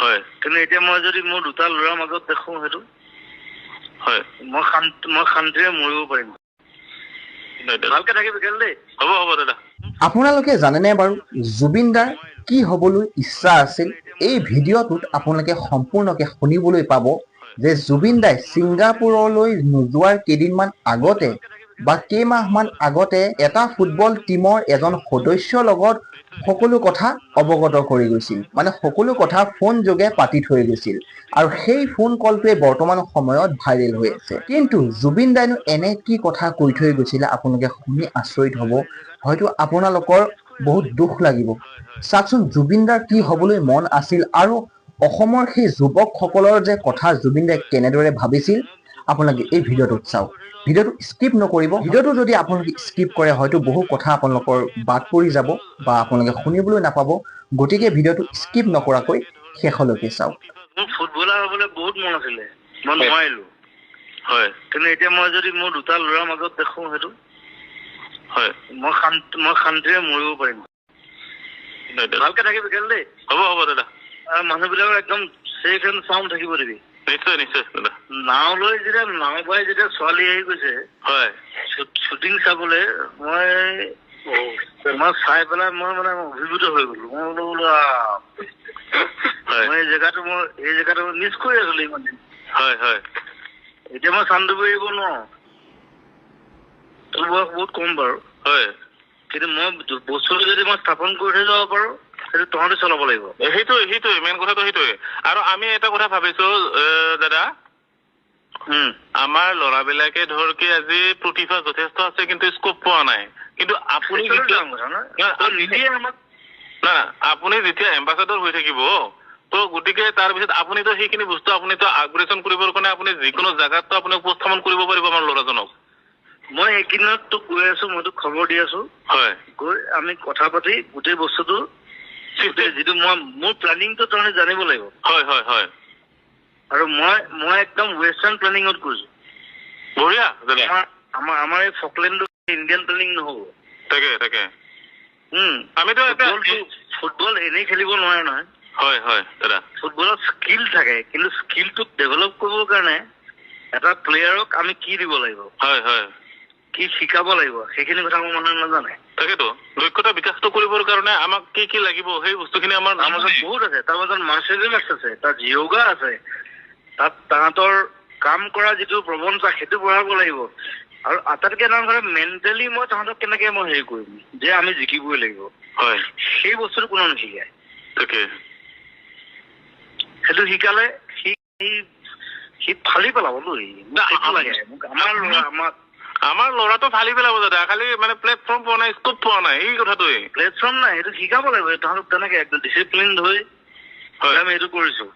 হয় কিন্তু এতিয়া মই যদি মোৰ দুটা ল'ৰাৰ মাজত দেখো সেইটো হয় মই শান্তিৰে মৰিব পাৰিম ভালকে থাকিবি খেল দেই হ'ব হ'ব দাদা আপোনালোকে জানেনে বাৰু জুবিন দাৰ কি হ'বলৈ ইচ্ছা আছিল এই ভিডিঅ'টোত আপোনালোকে সম্পূৰ্ণকে শুনিবলৈ পাব যে জুবিন দাই ছিংগাপুৰলৈ নোযোৱাৰ কেইদিনমান আগতে বা কেইমাহমান আগতে এটা ফুটবল টীমৰ এজন সদস্যৰ লগত সকলো কথা অৱগত কৰি গৈছিল মানে সকলো কথা ফোন যোগে পাতি থৈ গৈছিল আৰু সেই ফোন কলটোৱে বৰ্তমান সময়ত ভাইৰেল হৈ আছে কিন্তু জুবিন দাইনো এনে কি কথা কৈ থৈ গৈছিলে আপোনালোকে শুনি আচৰিত হ'ব হয়তো আপোনালোকৰ বহুত দুখ লাগিব চাওকচোন জুবিন দাৰ কি হ'বলৈ মন আছিল আৰু অসমৰ সেই যুৱকসকলৰ যে কথা জুবিন দাই কেনেদৰে ভাবিছিল আপোনালোকে এই ভিডিঅ'টোত চাওক ভিডিঅ'টো স্কিপ নকৰিব ভিডিঅ'টো যদি আপোনালোকে স্কিপ কৰে হয়তো বহু কথা আপোনালোকৰ বাদ পৰি যাব বা আপোনালোকে শুনিবলৈ নাপাব গতিকে ভিডিঅ'টো স্কিপ নকৰাকৈ শেষলৈকে চাওক মোৰ ফুটবলাৰ হ'বলৈ বহুত মন আছিলে মই নোৱাৰিলো হয় কিন্তু এতিয়া মই যদি মোৰ দুটা ল'ৰাৰ মাজত দেখো সেইটো হয় মই শান্তিৰে মৰিব পাৰিম ভালকে থাকিবি খেল দেই হ'ব হ'ব দাদা আৰু মানুহবিলাকৰ একদম চেফ এণ্ড চাউণ্ড থাকিব দিবি নিশ্চয় নিশ্চয় দাদা নাও লৈ যেতিয়া নাও পাই যেতিয়া ছোৱালী আহি গৈছে হয় শ্বুটিং চাবলৈ মই চাই পেলাই মই মানে অভিভূত হৈ গলো মই বোলো মই এই জেগাটো মিছ কৰি আছিলো ইমান দিন হয় হয় এতিয়া মই চান্দুবি এৰিব নোৱাৰো তোৰ বয়স বহুত কম বাৰু হয় কিন্তু মই বস্তুটো যদি মই স্থাপন কৰি থৈ যাব পাৰো সেইটো তহঁতে চলাব লাগিব সেইটোৱে মেইন কথাটো সেইটোৱে আৰু আমি এটা কথা ভাবিছো দাদা আমাৰ ল'ৰাবিলাকে ধৰ কি আজি প্ৰতিভা যথেষ্ট আছে কিন্তু স্কোপ পোৱা নাই কিন্তু আপুনি আপুনি যেতিয়া এম্বাচাডৰ হৈ থাকিব তো গতিকে তাৰপিছত আপুনিতো সেইখিনি বস্তু আপুনিতো আগ্ৰেছন কৰিবৰ কাৰণে আপুনি যিকোনো জেগাততো আপুনি উপস্থাপন কৰিব পাৰিব আমাৰ ল'ৰাজনক মই এইকেইদিনত তোক কৈ আছো মই তোক খবৰ দি আছো হয় গৈ আমি কথা পাতি গোটেই বস্তুটো যিটো মোৰ প্লেনিংটো তহঁতে জানিব লাগিব হয় হয় হয় আৰু মই একদম ৱেষ্টাৰ্ণ প্লেনিঙত কৰিছো বঢ়িয়া দাদা আমাৰ এই ফকলেণ্ডটো ইণ্ডিয়ান প্লেনিং নহ'ব তাকে আমিতো ফুটবল এনেই খেলিব নোৱাৰে নহয় হয় হয় দাদা ফুটবলত স্কিল থাকে কিন্তু স্কিলটোক ডেভেলপ কৰিবৰ কাৰণে এটা প্লেয়াৰক আমি কি দিব লাগিব হয় হয় কি শিকাব লাগিব সেইখিনি কথা মোৰ মানুহে নাজানে তাকেতো দক্ষতা বিকাশটো কৰিবৰ কাৰণে আমাক কি লাগিব সেই বস্তুখিনি আমাৰ মাজত বহুত আছে তাৰ মাজত মাৰ্চেল আৰ্টছ আছে তাত যোগা আছে তাত তাহাঁতৰ কাম কৰা যিটো প্ৰৱণতা সেইটো বঢ়াব লাগিব আৰু আটাইতকৈ ডাঙৰ কথা মেণ্টেলি মই তাহাঁতক কেনেকে মই হেৰি কৰিম যে আমি জিকিবই লাগিব হয় সেই বস্তুটো কোনো নিশিকায় তাকে সেইটো শিকালে সি ফালি পেলাব আমাৰ ল'ৰাটো ফালি পেলাব দাদা খালি মানে প্লেটফৰ্ম পোৱা নাই স্কোপ পোৱা নাই এই কথাটোৱে প্লেটফৰ্ম নাই সেইটো শিকাব লাগিব তাহাঁতক তেনেকে একদম ডিচিপ্লিন হৈ আমি এইটো কৰিছো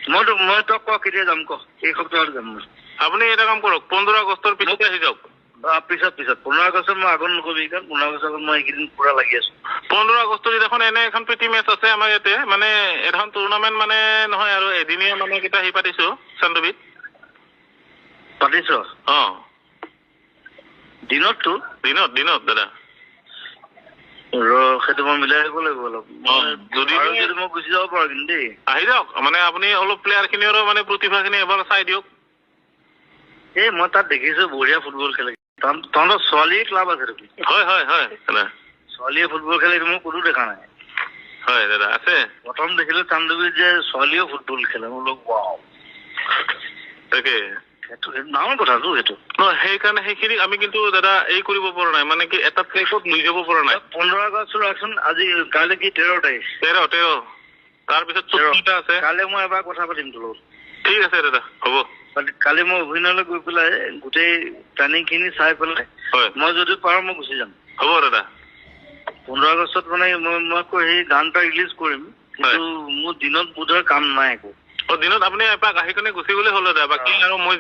মই তক কেতিয়া যাম এই সপ্তাহত যাম আপুনি এটা কাম কৰক 15 আগষ্টৰ পিছতে আহি যাওক পিছত 15 আগষ্টত মই আগত নকবি কাৰণ 15 আগষ্টত মই এইকেইদিন পুৰা লাগি আছো 15 আগষ্টত এখন এনে এখন প্ৰীতি মেচ আছে আমাৰ ইয়াতে মানে এখন টুৰ্ণামেণ্ট মানে নহয় আৰু এদিনীয়া মানে কেইটা হি পাতিছো চান্দুবিত পাতিছ দিনত দাদা সেইটো মই মিলাই আহিব লাগিব অলপ যদি মই গুচি যাব পাৰো কিন্তু দেই আহি যাওক মানে আপুনি অলপ প্লেয়াৰ খিনিৰো মানে প্ৰতিভাখিনি এবাৰ চাই দিয়ক মই তাত দেখিছো বঢ়িয়া ফুটবল খেলে তহঁতৰ ছোৱালীয়ে ক্লাব আছে হয় ছোৱালীয়ে ফুটবল খেলে মই কোনো দেখা নাই হয় দাদা আছে প্ৰথম দেখিলো চান্দুবিত যে ছোৱালীয়েও ফুটবল খেলে মই বোলো ৱাও তাকে ডাঙৰ কথাটো সেইটো সেইকাৰণে সেইখিনি আমি কিন্তু দাদা এই কৰিব পৰা নাই মানে কি এটা প্লেচত লৈ যাব পৰা নাই 15 আগষ্ট ৰাখচোন আজি কাইলৈ কি 13 তাৰিখ 13 তাৰপিছত 14টা আছে কাইলৈ মই এবাৰ কথা পাতিম তোৰ লগত ঠিক আছে দাদা হ'ব কালি মই অভিনয়লৈ গৈ পেলাই গোটেই প্লেনিং খিনি চাই পেলাই মই যদি পাৰো মই গুচি যাম হ'ব দাদা 15 আগষ্টত মানে মই সেই গান এটা ৰিলিজ কৰিম কিন্তু মোৰ দিনত বোধহয় কাম নাই একো দিনত আপুনি এপাক আহি কেনে গুচি গ'লে হ'ল দাদা বাকী আৰু মই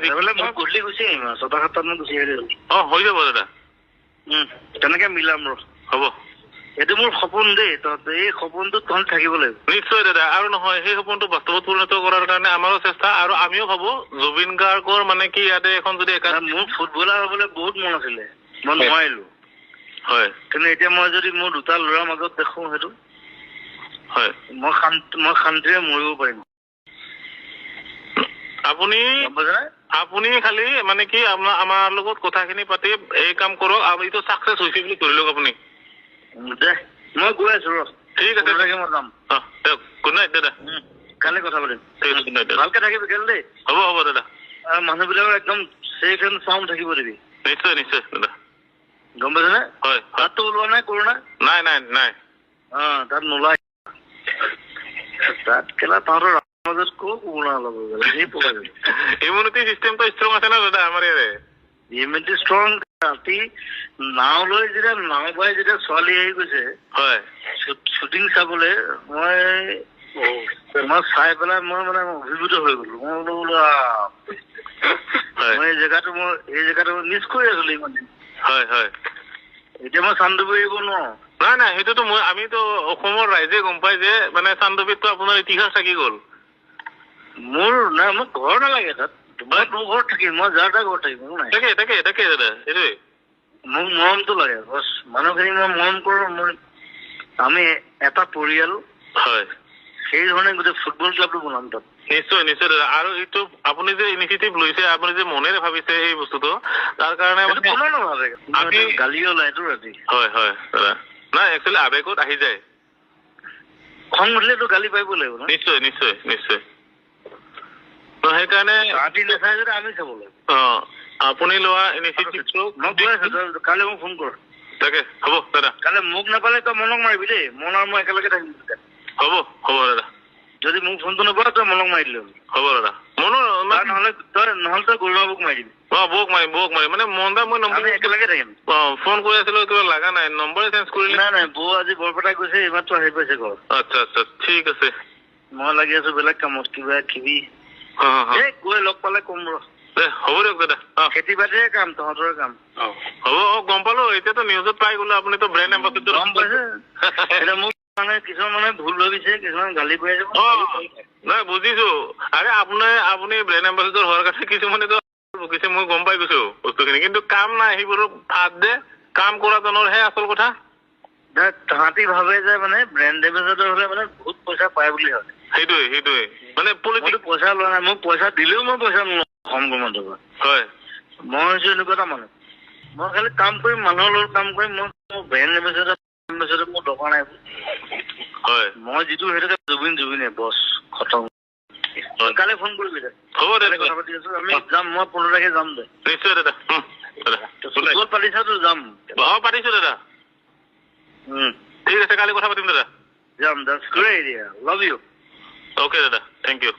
গধূলি গুচি আহিম 6-7টাত মই গুচি আহিলে হৈ যাব দাদা তেনেকে মিলাম হ'ব এইটো মোৰ সপোন দেই তহঁতে এই সপোনটোত তহঁত থাকিব লাগিব নিশ্চয় দাদা আৰু নহয় সেই সপোনটো বাস্তৱত পৰিণত কৰাৰ কাৰণে আমাৰো চেষ্টা আৰু আমিও ভাবো জুবিন গাৰ্গৰ মানে কি ইয়াতে এখন যদি মোৰ ফুটবলাৰ হ'বলৈ বহুত মন আছিলে মই নোৱাৰিলো হয় কিন্তু এতিয়া মই যদি মোৰ দুটা ল'ৰাৰ মাজত দেখো সেইটো হয় মই শান্তিৰে মৰিব পাৰিম। আপুনি গম পাইছেনে? আপুনি খালি মানে কি আমাৰ লগত কথাখিনি পাতি এই কাম কৰক আৰু এইটো চাকচেছ হৈছে বুলি ধৰি লওক আপুনি। দে মই গৈ আছো ৰ। ঠিক আছে মই যাম। দিয়ক গুড নাইট দাদা। কালি কথা পাতিম। ঠিক আছে গুড নাইট দাদা। ভালকে থাকিবি কেলে দেই। হ'ব দাদা। আৰু মানুহবিলাকৰ একদম চেফ এণ্ড চাউণ্ড থাকিব দিবি। নিশ্চয় দাদা। গম পাইছেনে? হয় তাততো ওলোৱা নাই কৰোণা? নাই। তাত নোলাই। তাত কেলা তাহাঁতৰ মাজত ক'ৰ কৰোণা ওলাব সেই পকাই যাব। ইমিউনিটি চিষ্টেমটো ষ্ট্ৰং আছে না দাদা আমাৰ ইয়াৰে। Immunity strong. ৰাতি নাও লৈ যেতিয়া নাও পাই যেতিয়া ছোৱালী আহি গৈছে হয় শ্বুটিং চাবলৈ মই চাই পেলাই মই মানে অভিভূত হৈ গলো। মই বোলো মই এই জেগাটো মিছ কৰি আছিলো ইমান দিন। হয় এতিয়া মই চান্দুবি এৰিব নোৱাৰো। নাই সেইটোতো আমিতো অসমৰ ৰাইজে গম পাই যে মানে চান্দুবিতটো আপোনাৰ ইতিহাস থাকি গ'ল। মোৰ ঘৰ নালাগে তাত। মই তোৰ ঘৰত থাকিম, মই যাৰ তাৰ ঘৰত থাকিম। নাই তাকে দাদা সেইটোৱে। মোক মৰমটো লাগে বছ। মানুহখিনিক মই মৰম কৰো। আমি এটা পৰিয়াল। হয় সেই ধৰণে গোটেই ফুটবল ক্লাবটো বনাম তাত। নিশ্চয় দাদা। আৰু এইটো আপুনি যে ইনিচিয়েটিভ লৈছে, আপুনি যে মনেৰে ভাবিছে এই বস্তুটো, তাৰ কাৰণে কোনেও নাভাবে। গালি ওলাইতো ৰাতি। হয় দাদা। নাই একচুৱেলি আৱেগত আহি যায়। খং উঠিলেতো গালি পাৰিব লাগিব ন। নিশ্চয় সেইকাৰণে ৰাতি নাচাই যদি আমি চাব লাগিব। আপুনি লোৱা ইনিচিয়েটিভটো মই কৈ আছো কালি মোক ফোন কৰ। তাকে হ'ব দাদা। কালি মোক নাপালে তই মনক মাৰিবি দেই। মন আৰু মই একেলগে থাকিম। হ'ব দাদা। যদি মোক ফোনটো নকৰা তই মনক মাৰি দিলে হ'ব দাদা। নহলে তই গৰুবাবুক মাৰি দিবি। বৌক মাৰিম মানে মনদা মই নম্বৰ একেলগে থাকিম। ফোন কৰি আছিলো কিবা লগা নাই, নম্বৰ চেঞ্জ কৰিলে। নাই বৌ আজি বৰপেটা গৈছে, এইমাত্ৰ আহি পাইছে ঘৰ। আচ্ছা ঠিক আছে। মই লাগি আছো বেলেগ কামত কিবি। গৈ লগ পালে কম ৰ। হ'ব দিয়ক দাদা। খেতি বাতিৰে কাম, তহঁতৰে কাম। হ'ব গম পালো। এতিয়াতো নিউজত পাই গলো আপুনিতো ব্ৰেণ্ড এম্বাছাডৰ। গম পাইছে। এতিয়া মোক কিছুমান মানে ভুল ভাবিছে, কিছুমান গালি পাই যাব। নাই বুজিছো। আৰে আপুনি ব্ৰেণ্ড এম্বাছাডৰ হোৱাৰ কাৰণে কিছুমানেতো ভুগিছে, মই গম পাই গৈছো বস্তুখিনি। কিন্তু কাম নাই, সেইবোৰ ভাত দে কাম কৰাজনৰহে আচল কথা। তাহাঁতি ভাবে যে মানে ব্ৰেণ্ড এম্বাছাডৰ হলে মানে বহুত পইচা পায় বুলি ভাবে। সেইটোৱে মানে মইতো পইচা লোৱা নাই। মোক পইচা দিলেও মই পইচা নলওঁ কম গভৰ্ণমেণ্টৰ পৰা। হয় মই হৈছো এনেকুৱা এটা মানুহ। মই খালি কাম কৰিম, মানুহৰ লগত কাম কৰিম। মোৰ ব্ৰেণ্ড এম্বাছাডৰ মোৰ দৰকাৰ নাই। হয় মই যিটো সেইটোকে জুবিনে বছ খতম। কালি ফোন কৰিবি দে। হ'ব দে কথা পাতি আছো। আমি যাম। মই 15 তাৰিখে যাম দে। নিশ্চয় দাদা। ফুটবল পাতিছাতো যাম। পাতিছো দাদা। ঠিক আছে কালি কথা পাতিম দাদা। যাম। That's great. Yeah. Love you. Okay দাদা। Thank you.